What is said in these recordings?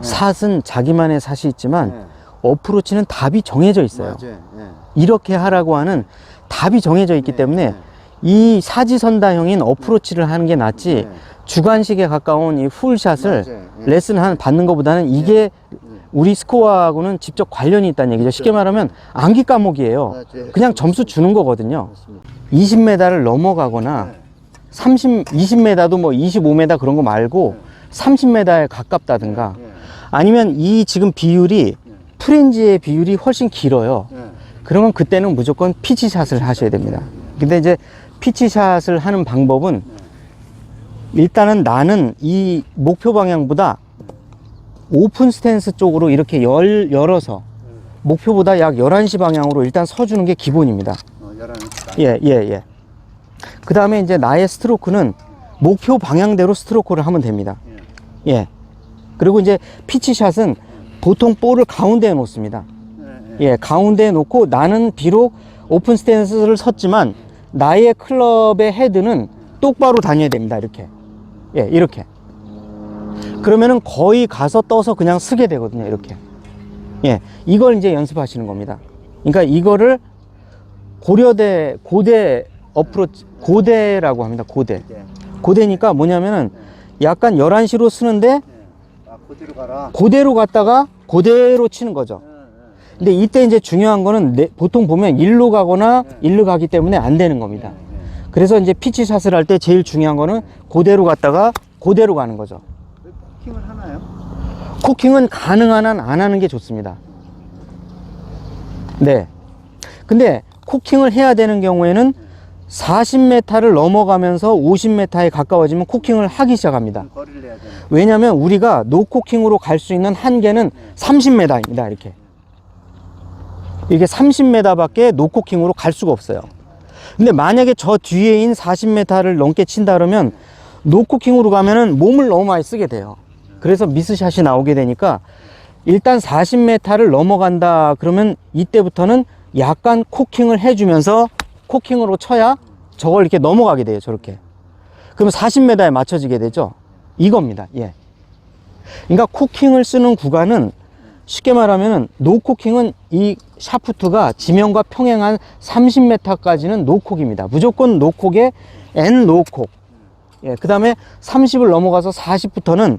샷은 자기만의 샷이 있지만 네. 어프로치는 답이 정해져 있어요. 맞아요. 네. 이렇게 하라고 하는 답이 정해져 있기 때문에 이 사지선다형인 어프로치를 하는 게 낫지 주관식에 가까운 이 풀샷을 레슨 받는 것보다는 이게 우리 스코어하고는 직접 관련이 있다는 얘기죠. 쉽게 말하면 암기 과목이에요. 그냥 점수 주는 거거든요. 20m를 넘어가거나 20m도 뭐 25m 그런 거 말고 30m에 가깝다든가 아니면 이 지금 비율이 프린지의 비율이 훨씬 길어요. 그러면 그때는 무조건 피치샷을 하셔야 됩니다. 근데 이제 피치샷을 하는 방법은 일단은 나는 이 목표 방향보다 오픈 스탠스 쪽으로 이렇게 열어서 목표보다 약 11시 방향으로 일단 서주는 게 기본입니다. 11시. 예. 그 다음에 이제 나의 스트로크는 목표 방향대로 스트로크를 하면 됩니다. 예. 그리고 이제 피치샷은 보통 볼을 가운데에 놓습니다. 예, 가운데에 놓고 나는 비록 오픈 스탠스를 섰지만 나의 클럽의 헤드는 똑바로 다녀야 됩니다. 이렇게. 예, 이렇게. 그러면은 거의 가서 떠서 그냥 쓰게 되거든요. 이렇게. 예, 이걸 이제 연습하시는 겁니다. 그러니까 이거를 고대 어프로치, 고대라고 합니다. 고대니까 뭐냐면은 약간 11시로 쓰는데 그대로 가라. 그대로 갔다가 그대로 치는 거죠. 근데 이때 이제 중요한 거는 보통 보면 일로 가거나 일로 가기 때문에 안 되는 겁니다. 그래서 이제 피치샷을 할 때 제일 중요한 거는 그대로 갔다가 그대로 가는 거죠. 코킹을 하나요? 코킹은 가능한 한 안 하는 게 좋습니다. 네. 근데 코킹을 해야 되는 경우에는 40m를 넘어가면서 50m에 가까워지면 코킹을 하기 시작합니다. 거리를 내야 되는. 왜냐면 우리가 노코킹으로 갈 수 있는 한계는 30m입니다. 이게 30m 밖에 노코킹으로 갈 수가 없어요. 근데 만약에 저 뒤에인 40m를 넘게 친다 그러면 노코킹으로 가면은 몸을 너무 많이 쓰게 돼요. 그래서 미스샷이 나오게 되니까 일단 40m를 넘어간다 그러면 이때부터는 약간 코킹을 해주면서 코킹으로 쳐야 저걸 이렇게 넘어가게 돼요. 저렇게. 그러면 40m에 맞춰지게 되죠. 이겁니다. 예. 그러니까 코킹을 쓰는 구간은 쉽게 말하면 노코킹은 이 샤프트가 지면과 평행한 30m까지는 노콕입니다. 무조건 노콕에 N 노콕. 예, 그 다음에 30을 넘어가서 40부터는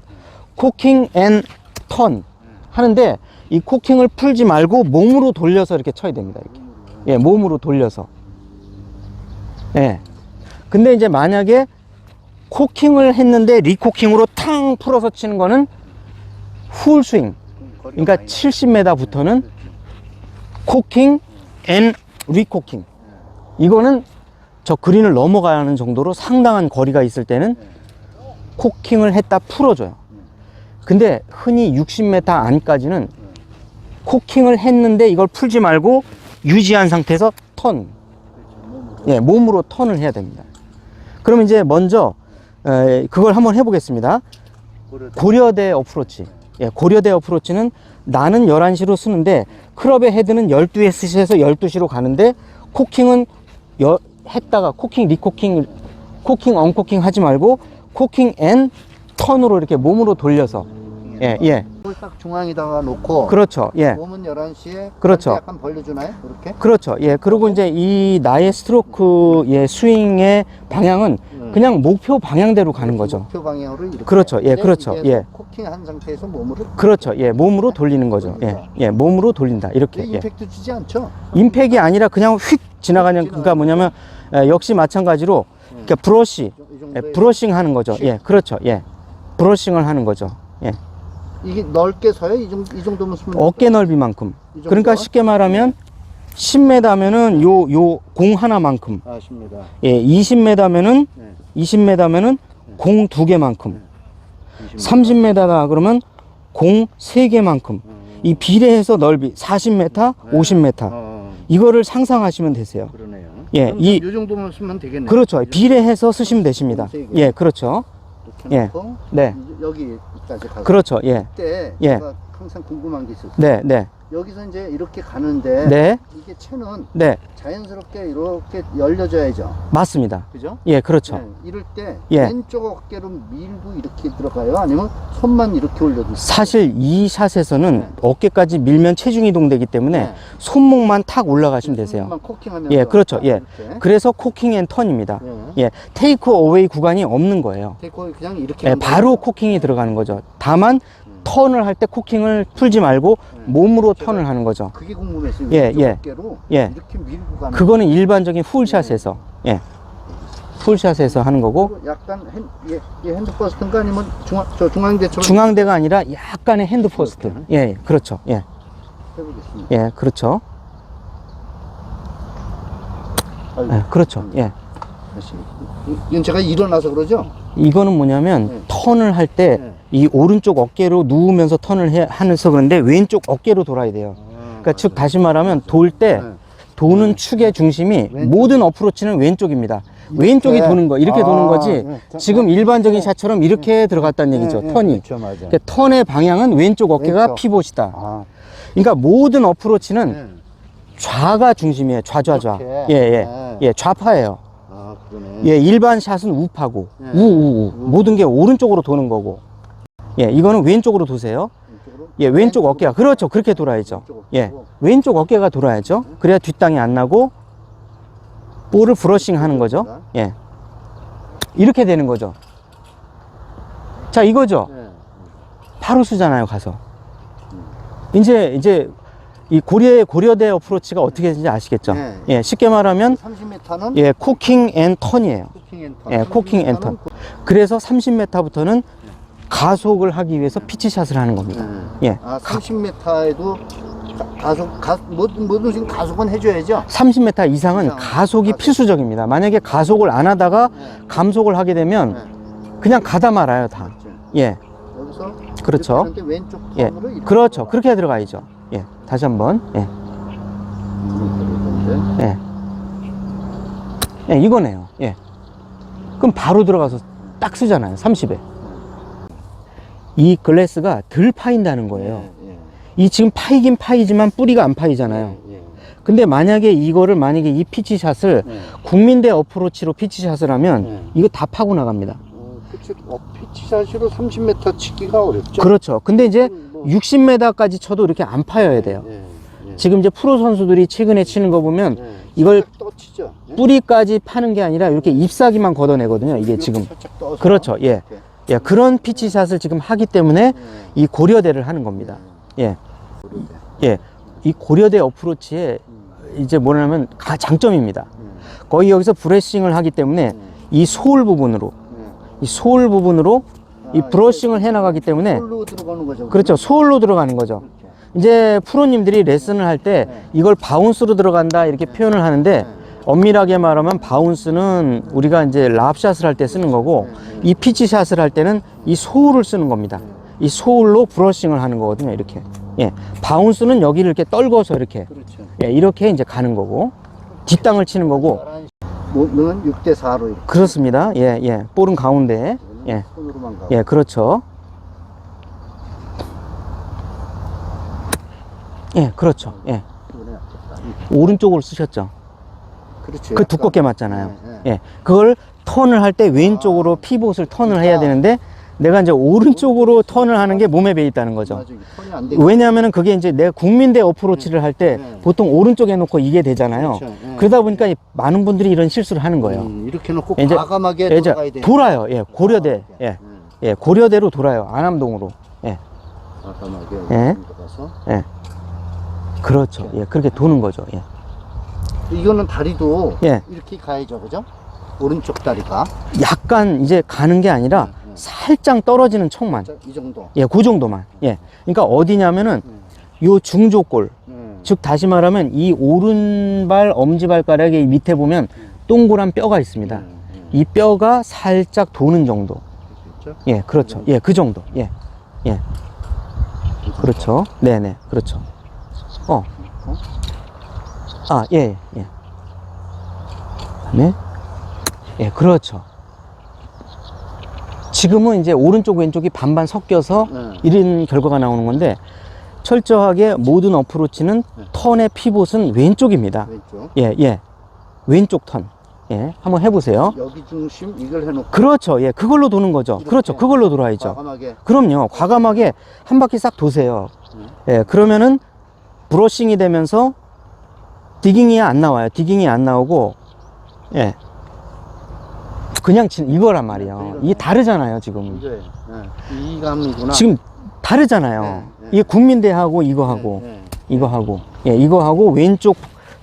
코킹 N 턴 하는데 이 코킹을 풀지 말고 몸으로 돌려서 이렇게 쳐야 됩니다. 이렇게. 예, 몸으로 돌려서. 예. 근데 이제 만약에 코킹을 했는데 리코킹으로 탕 풀어서 치는 거는 풀스윙. 그러니까 70m부터는 코킹 앤 리코킹. 이거는 저 그린을 넘어가는 정도로 상당한 거리가 있을 때는 코킹을 했다 풀어줘요. 근데 흔히 60m 안까지는 코킹을 했는데 이걸 풀지 말고 유지한 상태에서 턴. 예, 몸으로 턴을 해야 됩니다. 그럼 이제 먼저 그걸 한번 해보겠습니다. 고려대 어프로치. 예, 고려대 어프로치는 나는 11시로 쓰는데 클럽의 헤드는 12시에서 12시로 가는데 코킹은 했다가 코킹, 리코킹, 코킹, 언코킹 하지 말고 코킹 앤 턴으로 이렇게 몸으로 돌려서 예. 딱 중앙에다가 놓고 그렇죠. 예. 몸은 11시에 그렇죠. 약간 벌려주나요? 이렇게? 그렇죠. 예. 그리고 이제 이 나의 스트로크의 스윙의 방향은 그냥 목표 방향대로 가는 거죠. 목표 방향으로 이렇게. 그렇죠. 예, 그렇죠. 예. 코킹한 상태에서 몸으로. 그렇죠. 예. 몸으로 돌리는 거죠. 예. 몸으로 돌린다. 이렇게. 예. 임팩트 주지 않죠? 임팩이 아니라 그냥 휙 지나가는, 그러니까 뭐냐면 역시 마찬가지로 그러니까 브러쉬, 브러싱 하는 거죠. 예. 그렇죠. 예. 브러싱을 하는 거죠. 예. 이게 넓게 서요? 이 정도면 쓰면 어깨 넓이만큼. 그러니까 쉽게 말하면 10m면은 요 공 하나만큼. 아, 10m. 예, 20m면은 20m면은 공 2개만큼. 30m다 그러면 공 3개만큼. 이 비례해서 넓이 40m, 50m. 이거를 상상하시면 되세요. 그러네요. 예, 이 정도면 쓰면 되겠네요. 그렇죠. 비례해서 쓰시면 되십니다. 예, 그렇죠. 이렇게 예. 놓고 네. 여기까지 가서 그렇죠. 예. 그때 예. 제가 항상 궁금한 게 있었어요. 네, 네, 여기서 이제 이렇게 가는데 네, 이게 채는 네, 자연스럽게 이렇게 열려져야죠. 맞습니다. 그죠? 예, 그렇죠. 네, 이럴 때 예. 왼쪽 어깨로 밀고 이렇게 들어가요? 아니면 손만 이렇게 올려도 사실 이 샷에서는 네. 어깨까지 밀면 체중 이동되기 때문에 네. 손목만 탁 올라가시면 되세요. 손만 코킹하면서 예, 그렇죠. 예. 이렇게. 그래서 코킹 앤 턴입니다. 예. 예, 테이크 어웨이 구간이 없는 거예요. 테이크 그냥 이렇게 예, 하면 바로 돼요. 코킹이 들어가는 거죠. 다만 턴을 할 때 코킹을 풀지 말고 몸으로 턴을 하는 거죠. 그게 궁금했어요. 예, 왼쪽 예. 어깨로 예. 이렇게 밀고 가는 그거는 일반적인 풀샷에서, 예, 풀샷에서 하는 거고, 거. 약간 핸드퍼스트인가 아니면 중앙대처럼 중앙대가 아니라 약간의 핸드 포스트. 예, 예, 그렇죠. 예, 해보겠습니다. 예, 그렇죠. 아이고, 예, 그렇죠. 예. 다시. 이건 제가 일어나서 그러죠? 이거는 뭐냐면 네. 턴을 할 때 네. 이 오른쪽 어깨로 누우면서 턴을 하면서 그런데 왼쪽 어깨로 돌아야 돼요. 그러니까 즉 다시 말하면 돌 때 네. 도는 축의 중심이 왼쪽. 모든 어프로치는 왼쪽입니다. 왼쪽이 도는 거 이렇게 도는 거지. 네. 지금 일반적인 샷처럼 이렇게 들어갔다는 얘기죠. 턴이. 그렇죠, 맞아. 그러니까 턴의 방향은 왼쪽 어깨가 왼쪽. 피봇이다. 아, 그러니까 모든 어프로치는 네. 좌가 중심이에요. 좌좌좌. 이렇게. 예, 예. 네. 예, 좌파예요. 아, 그러네. 예, 일반 샷은 우파고, 네. 우우우. 모든 게 오른쪽으로 도는 거고. 예, 이거는 왼쪽으로 도세요. 왼쪽으로? 예, 왼쪽 어깨가. 그렇죠. 그렇게 돌아야죠. 왼쪽 예, 어깨고. 왼쪽 어깨가 돌아야죠. 그래야 뒷땅이 안 나고, 볼을 브러싱 하는 거죠. 예. 이렇게 되는 거죠. 자, 이거죠. 네. 바로 쓰잖아요, 가서. 이제, 이 고려대 어프로치가 어떻게 되는지 아시겠죠? 네. 예, 쉽게 말하면, 30m는 예, 코킹 앤 턴이에요. 코킹 앤 턴. 예, 코킹 앤 턴. 그래서 30m부터는 가속을 하기 위해서 피치샷을 하는 겁니다. 예. 아, 30m에도 뭐든 가속은 해줘야죠. 30m 이상은 이상. 가속이 가속. 필수적입니다. 만약에 가속을 안 하다가 감속을 하게 되면 그냥 가다 말아요, 다. 예. 여기서 그렇죠. 이렇게 하는데 왼쪽 예. 턴으로 이렇게 그렇죠. 들어가요. 그렇게 들어가야죠. 예. 다시 한번. 예. 예. 예, 이거네요. 예. 그럼 바로 들어가서 딱 쓰잖아요. 30에. 이 글래스가 덜 파인다는 거예요. 예, 이 지금 파이긴 파이지만 뿌리가 안 파이잖아요. 예. 근데 만약에 이 피치샷을 네. 국민대 어프로치로 피치샷을 하면 네. 이거 다 파고 나갑니다. 그치. 피치샷으로 30m 치기가 어렵죠. 그렇죠. 근데 이제 뭐. 60m까지 쳐도 이렇게 안 파여야 돼요. 예, 예. 지금 이제 프로 선수들이 최근에 치는 거 보면 예. 이걸 살짝 떠치죠. 예? 뿌리까지 파는 게 아니라 이렇게 잎사귀만 걷어내거든요. 이게 지금. 살짝 떠서 그렇죠. 예. 이렇게. 예. 그런 피치샷을 지금 하기 때문에 이 고려대를 하는 겁니다. 예. 예. 이 고려대 어프로치의 이제 뭐냐면 장점입니다. 거의 여기서 브러싱을 하기 때문에 이 소울 부분으로 이 브러싱을 해 나가기 때문에 솔로 들어가는 거죠. 그렇죠. 소울로 들어가는 거죠. 이제 프로님들이 레슨을 할 때 이걸 바운스로 들어간다 이렇게 표현을 하는데 엄밀하게 말하면 바운스는 우리가 이제 랍샷을 할 때 쓰는 거고 이 피치샷을 할 때는 이 소울을 쓰는 겁니다. 이 소울로 브러싱을 하는 거거든요. 이렇게. 예. 바운스는 여기를 이렇게 떨궈서 이렇게. 그렇죠. 예, 이렇게 이제 가는 거고 뒷땅을 치는 거고 몸은 6대4로 이렇게 그렇습니다. 예, 예. 볼은 가운데. 예. 손으로만 가고. 예, 그렇죠. 예, 그렇죠. 예. 이번에 낫겠다. 오른쪽으로 쓰셨죠. 그렇죠. 그 두껍게 맞잖아요. 예, 예. 그걸 턴을 할 때 왼쪽으로 피봇을 턴을 해야 되는데 내가 이제 오른쪽으로 턴을 하는 게 몸에 배 있다는 거죠. 맞아, 이게 턴이 안 되고. 왜냐하면은 그게 이제 내가 국민대 어프로치를 할 때 보통 오른쪽에 놓고 이게 되잖아요. 그렇죠. 예. 그러다 보니까 많은 분들이 이런 실수를 하는 거예요. 이렇게 놓고 이제- 과감하게 이제 돌아가야 돼. 돌아요. 예, 고려대. 예, 예, 고려대로 돌아요. 안암동으로. 예, 과감하게 예. 들어가서. 예. 그렇죠. 예, 그렇게 도는 거죠. 예. 이거는 다리도 예. 이렇게 가야죠, 그죠? 오른쪽 다리가 약간 이제 가는 게 아니라 살짝 떨어지는 척만. 자, 이 정도. 예, 그 정도만. 예. 그러니까 어디냐면은 요 중조골. 즉 다시 말하면 이 오른발 엄지발가락의 밑에 보면 동그란 뼈가 있습니다. 이 뼈가 살짝 도는 정도. 그렇죠? 예, 그렇죠. 예, 그 정도. 예, 예, 그렇죠. 네네, 그렇죠. 아, 예, 예. 네, 예, 그렇죠. 지금은 이제 오른쪽 왼쪽이 반반 섞여서 네. 이런 결과가 나오는 건데 철저하게 모든 어프로치는 네. 턴의 피봇은 왼쪽입니다. 왼쪽. 예, 예. 왼쪽 턴. 예, 한번 해보세요. 여기 중심 이걸 해놓고. 그렇죠. 예, 그걸로 도는 거죠. 이렇게 그렇죠. 그걸로 돌아야죠. 과감하게. 그럼요. 과감하게 한 바퀴 싹 도세요. 예, 그러면은 브러싱이 되면서 디깅이 안 나와요. 디깅이 안 나오고, 예. 그냥 이거란 말이에요. 이게 다르잖아요, 지금. 이거예요. 이 감이구나. 지금 다르잖아요. 네, 네. 이게 국민대하고 이거하고, 네, 네. 이거하고, 예, 이거하고 왼쪽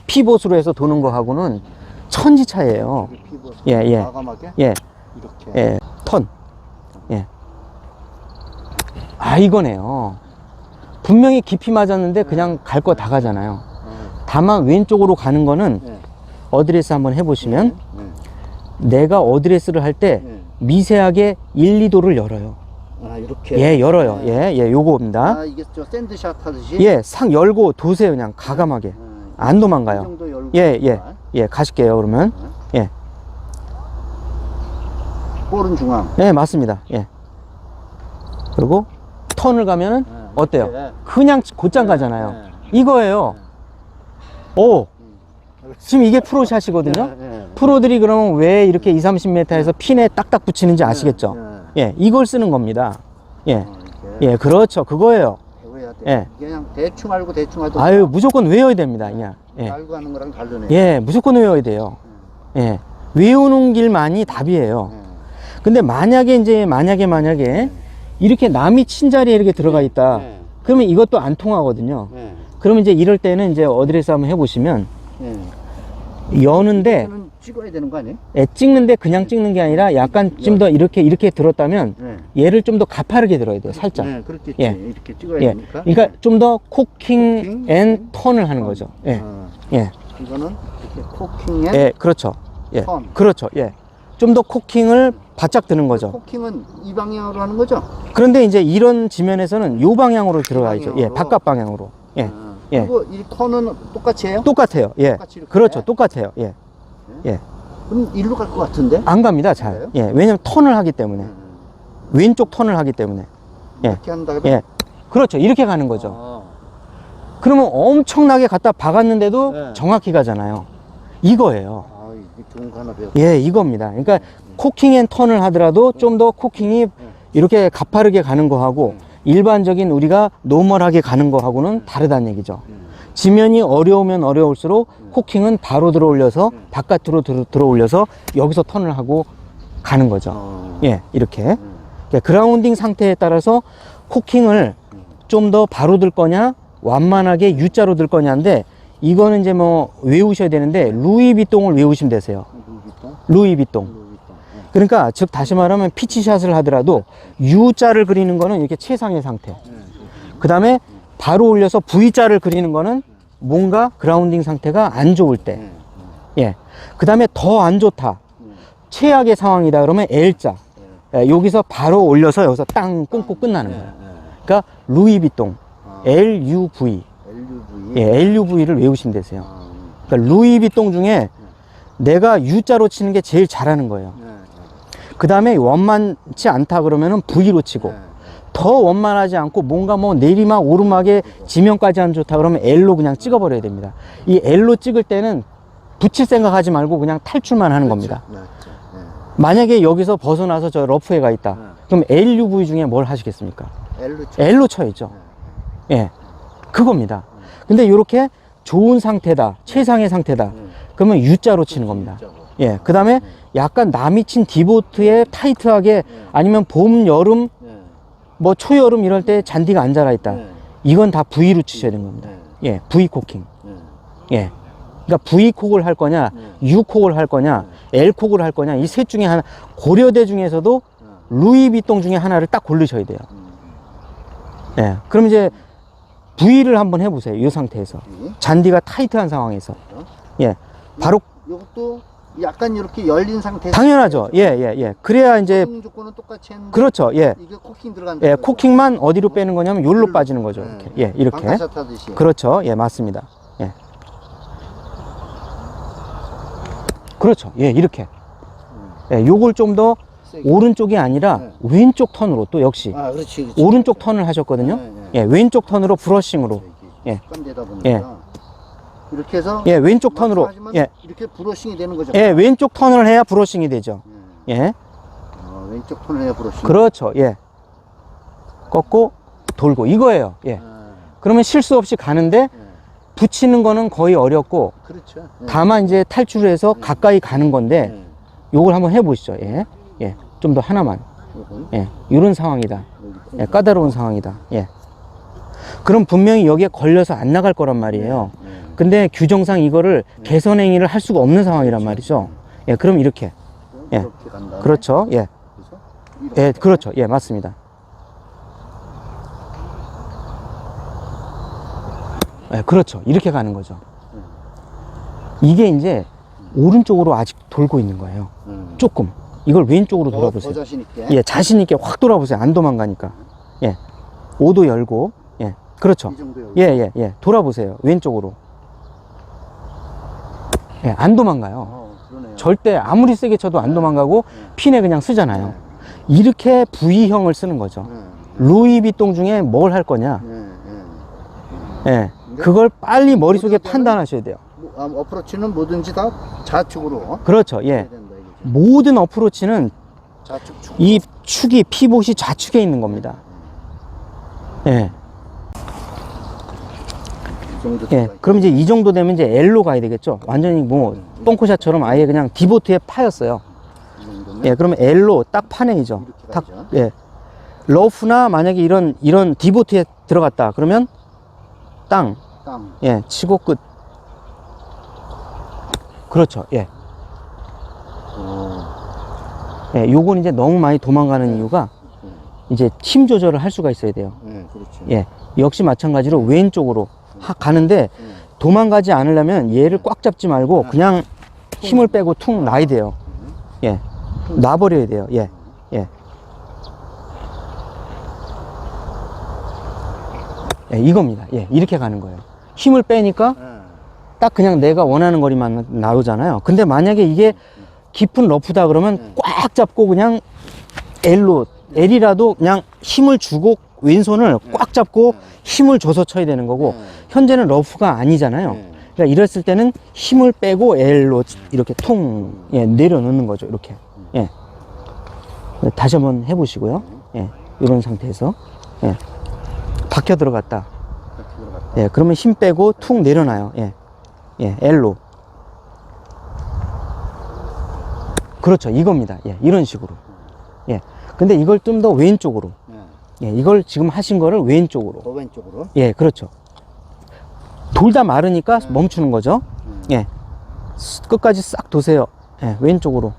피봇으로 해서 도는 거하고는 천지 차이예요. 여기 피벗. 예, 예. 과감하게. 예, 이렇게. 예, 턴. 예. 아, 이거네요. 분명히 깊이 맞았는데 그냥 갈 거 다 가잖아요. 다만 왼쪽으로 가는 거는 네. 어드레스 한번 해보시면 네. 내가 어드레스를 할 때 네. 미세하게 1, 2도를 열어요. 아, 이렇게. 예, 열어요. 네. 예, 예, 요거입니다. 아, 이게 저 샌드샷 하듯이. 예, 상 열고 도세요. 그냥 과감하게. 안 이 도망가요. 정도 열고. 예, 예, 예, 가실게요. 그러면. 예, 볼은 중앙. 예, 맞습니다. 예. 그리고 턴을 가면은 어때요? 이렇게. 그냥 곧장 가잖아요. 이거예요. 오! 지금 이게 프로샷이거든요? 프로들이 그러면 왜 이렇게 20, 30m에서 핀에 딱딱 붙이는지 아시겠죠? 예, 이걸 쓰는 겁니다. 예, 예, 그렇죠. 그거예요. 예. 그냥 대충 알고 대충 하도. 아유, 무조건 외워야 됩니다. 그냥. 예, 알고 하는 거랑 다르네. 예, 무조건 외워야 돼요. 예, 외우는 길만이 답이에요. 근데 만약에 이렇게 남이 친 자리에 이렇게 들어가 있다. 그러면 이것도 안 통하거든요. 그러면 이제 이럴 때는 이제 어드레스 한번 해보시면 여는데 이거는 찍어야 되는 거 아니에요? 예, 찍는데 그냥 찍는 게 아니라 약간 좀 더 이렇게 들었다면 얘를 좀 더 가파르게 들어야 돼요. 살짝. 네, 그렇겠지. 예. 이렇게 찍어야 예. 되니까. 그러니까 좀 더 코킹 앤 턴을 하는 거죠. 예. 예. 이거는 이렇게 코킹에 예, 그렇죠. 예. 턴. 그렇죠. 예. 좀 더 코킹을 바짝 드는 거죠. 코킹은 이 방향으로 하는 거죠? 그런데 이제 이런 지면에서 요 방향으로 들어가야죠. 예, 방향으로? 바깥 방향으로. 예. 예. 그리고 이 턴은 똑같이 해요? 똑같아요. 예. 똑같이 이렇게 그렇죠. 해? 똑같아요. 예. 예. 그럼 일로 갈 것 같은데? 안 갑니다. 잘. 그래요? 예. 왜냐면 턴을 하기 때문에. 왼쪽 턴을 하기 때문에. 예. 이렇게 한다 그래? 예. 그렇죠. 이렇게 가는 거죠. 아, 그러면 엄청나게 갖다 박았는데도 네. 정확히 가잖아요. 이거예요. 아, 이게 좋은 거 하나 배웠. 예, 이겁니다. 그러니까 코킹 앤 턴을 하더라도 좀 더 코킹이 이렇게 가파르게 가는 거하고 일반적인 우리가 노멀하게 가는 거하고는 다르다는 얘기죠. 지면이 어려우면 어려울수록 코킹은 바로 들어 올려서 바깥으로 들어 올려서 여기서 턴을 하고 가는 거죠. 예, 이렇게. 그라운딩 상태에 따라서 코킹을 좀 더 바로 들 거냐, 완만하게 U자로 들 거냐인데, 이거는 이제 뭐 외우셔야 되는데, 루이비통을 외우시면 되세요. 루이비통. 그러니까, 즉, 다시 말하면 피치샷을 하더라도 U자를 그리는 거는 이렇게 최상의 상태. 그 다음에 바로 올려서 V자를 그리는 거는 뭔가 그라운딩 상태가 안 좋을 때. 예. 그 다음에 더 안 좋다. 최악의 상황이다. 그러면 L자. 예, 여기서 바로 올려서 여기서 땅 끊고 끝나는 거예요. 그러니까 루이비통. LUV. 예, LUV를 외우시면 되세요. 그러니까 루이비통 중에 내가 U자로 치는 게 제일 잘하는 거예요. 그 다음에 원만치 않다 그러면은 V로 치고, 더 원만하지 않고 뭔가 뭐 내리막 오르막에 지면까지 안 좋다 그러면 L로 그냥 찍어버려야 됩니다. 이 L로 찍을 때는 붙일 생각하지 말고 그냥 탈출만 하는 겁니다. 만약에 여기서 벗어나서 저 러프에 가 있다. 그럼 LUV 중에 뭘 하시겠습니까? L로 쳐야죠. 예, 그겁니다. 근데 이렇게 좋은 상태다, 최상의 상태다. 그러면 U자로 치는 겁니다. 예, 그 다음에 약간 남이 친 디보트에 타이트하게 아니면 봄, 여름, 뭐 초여름 이럴 때 잔디가 안 자라 있다. 이건 다 V로 치셔야 되는 겁니다. 예, V 코킹. 예. 그러니까 V콕을 할 거냐, U콕을 할 거냐, L콕을 할 거냐, 이 셋 중에 하나, 고려대 중에서도 루이비통 중에 하나를 딱 고르셔야 돼요. 예. 그럼 이제 V를 한번 해보세요. 이 상태에서. 잔디가 타이트한 상황에서. 예. 바로. 이것도 약간 이렇게 열린 상태에서. 당연하죠. 예, 예, 예. 그래야 이제. 조건은 똑같이 했는데. 그렇죠. 예. 이게 코킹 들어간다. 예, 코킹만 어디로 빼는 거냐면 요로 빠지는 거죠. 이렇게. 예, 이렇게. 방타샷 하듯이. 그렇죠. 예, 맞습니다. 예. 그렇죠. 예, 이렇게. 예, 요걸 좀 더 오른쪽이 아니라 왼쪽 턴으로 또 역시 아, 그렇지, 그렇지. 오른쪽 턴을 하셨거든요. 예, 왼쪽 턴으로 브러싱으로. 이게 예. 습관되다 보니까 예. 이렇게 해서 예, 왼쪽 턴으로. 마사지만 예, 이렇게 브러싱이 되는 거죠. 예, 왼쪽 턴을 해야 브러싱이 되죠. 예, 왼쪽 턴을 해야 브러싱. 그렇죠. 예, 꺾고 돌고 이거예요. 예, 그러면 실수 없이 가는데 붙이는 거는 거의 어렵고 그렇죠. 다만 이제 탈출해서 가까이 가는 건데 요걸 한번 해보시죠. 예, 예, 좀 더 하나만. 예, 이런 상황이다. 예, 까다로운 상황이다. 예. 그럼 분명히 여기에 걸려서 안 나갈 거란 말이에요. 근데 규정상 이거를 개선 행위를 할 수가 없는 상황이란 말이죠. 예, 그럼 이렇게. 예. 이렇게 간 다음에 그렇죠. 예. 그래서 이렇게. 예, 그렇죠. 예, 맞습니다. 예, 그렇죠. 이렇게 가는 거죠. 이게 이제 오른쪽으로 아직 돌고 있는 거예요. 조금. 이걸 왼쪽으로 돌아보세요. 더 자신 있게. 예, 자신있게 확 돌아보세요. 안 도망가니까. 예. 오도 열고. 예. 그렇죠. 이 정도 예, 예, 예. 돌아보세요. 왼쪽으로. 예, 안 도망가요. 그러네요. 절대 아무리 세게 쳐도 안 도망가고 핀에 그냥 쓰잖아요. 이렇게 V형을 쓰는 거죠. 루이비통 중에 뭘 할 거냐. 예. 그걸 빨리 머릿속에 판단하셔야 돼요. 어프로치는 뭐든지 다 좌측으로 그렇죠. 예. 해야 된다, 이거죠. 모든 어프로치는 좌측 축. 이 축이, 피봇이 좌측에 있는 겁니다. 예. 이 정도 예. 들어가 그럼 이제 이 정도 되면 이제 L로 가야 되겠죠. 완전히 뭐, 똥코샷처럼 아예 그냥 디보트에 파였어요. 이 정도면 예. 그러면 L로 딱 파내이죠. 이렇게 딱, 가죠. 예. 러프나 만약에 이런 디보트에 들어갔다. 그러면 땅, 땅. 예. 치고 끝. 그렇죠. 예. 예. 요건 이제 너무 많이 도망가는 이유가 이제 힘 조절을 할 수가 있어야 돼요. 그렇죠. 예. 역시 마찬가지로 왼쪽으로 가는데 도망가지 않으려면 얘를 꽉 잡지 말고 그냥 힘을 빼고 퉁 놔야 돼요. 예. 놔버려야 돼요. 예. 예. 예, 이겁니다. 예. 이렇게 가는 거예요. 힘을 빼니까 딱 그냥 내가 원하는 거리만 나오잖아요. 근데 만약에 이게 깊은 러프다 그러면 꽉 잡고 그냥 L이라도 그냥 힘을 주고 왼손을 꽉 잡고 힘을 줘서 쳐야 되는 거고 현재는 러프가 아니잖아요. 그러니까 이랬을 때는 힘을 빼고 L로 이렇게 통 내려놓는 거죠. 이렇게. 예. 다시 한번 해보시고요. 예. 이런 상태에서 예. 박혀 들어갔다. 예. 그러면 힘 빼고 툭 내려놔요. 예. 예. L로. 그렇죠. 이겁니다. 예. 이런 식으로. 예. 근데 이걸 좀 더 왼쪽으로. 예. 이걸 지금 하신 거를 왼쪽으로. 더 왼쪽으로. 예. 그렇죠. 돌다 마르니까 멈추는 거죠. 예. 끝까지 싹 도세요. 예. 왼쪽으로.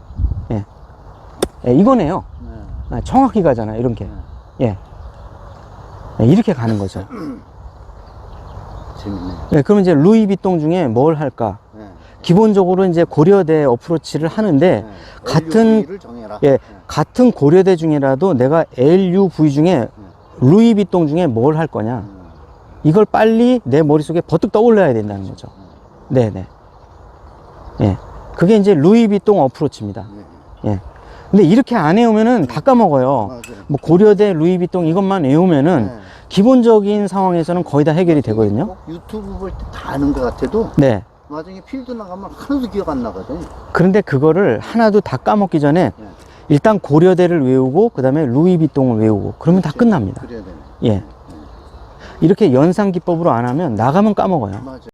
예. 예. 이거네요. 아, 정확히 가잖아요. 이렇게. 예. 예. 이렇게 가는 거죠. 재밌네. 예. 그러면 이제 루이비통 중에 뭘 할까? 기본적으로 이제 고려대 어프로치를 하는데 같은 LUV를 정해라. 예, 같은 고려대 중에라도 내가 LUV 중에 루이비통 중에 뭘 할 거냐 이걸 빨리 내 머릿속에 버뜩 떠올려야 된다는 거죠. 네네. 예, 그게 이제 루이비통 어프로치입니다. 예. 근데 이렇게 안 외우면은 다 까먹어요. 맞아요. 뭐 고려대 루이비통 이것만 외우면은 기본적인 상황에서는 거의 다 해결이 되거든요. 꼭 유튜브 볼 때 다 아는 것 같아도 네. 나중에 필드 나가면 하나도 기억 안 나거든. 그런데 그거를 하나도 다 까먹기 전에 네. 일단 고려대를 외우고 그 다음에 루이비통을 외우고 그러면 다 끝납니다. 그래야 되네. 예. 이렇게 연상 기법으로 안 하면 나가면 까먹어요. 맞아.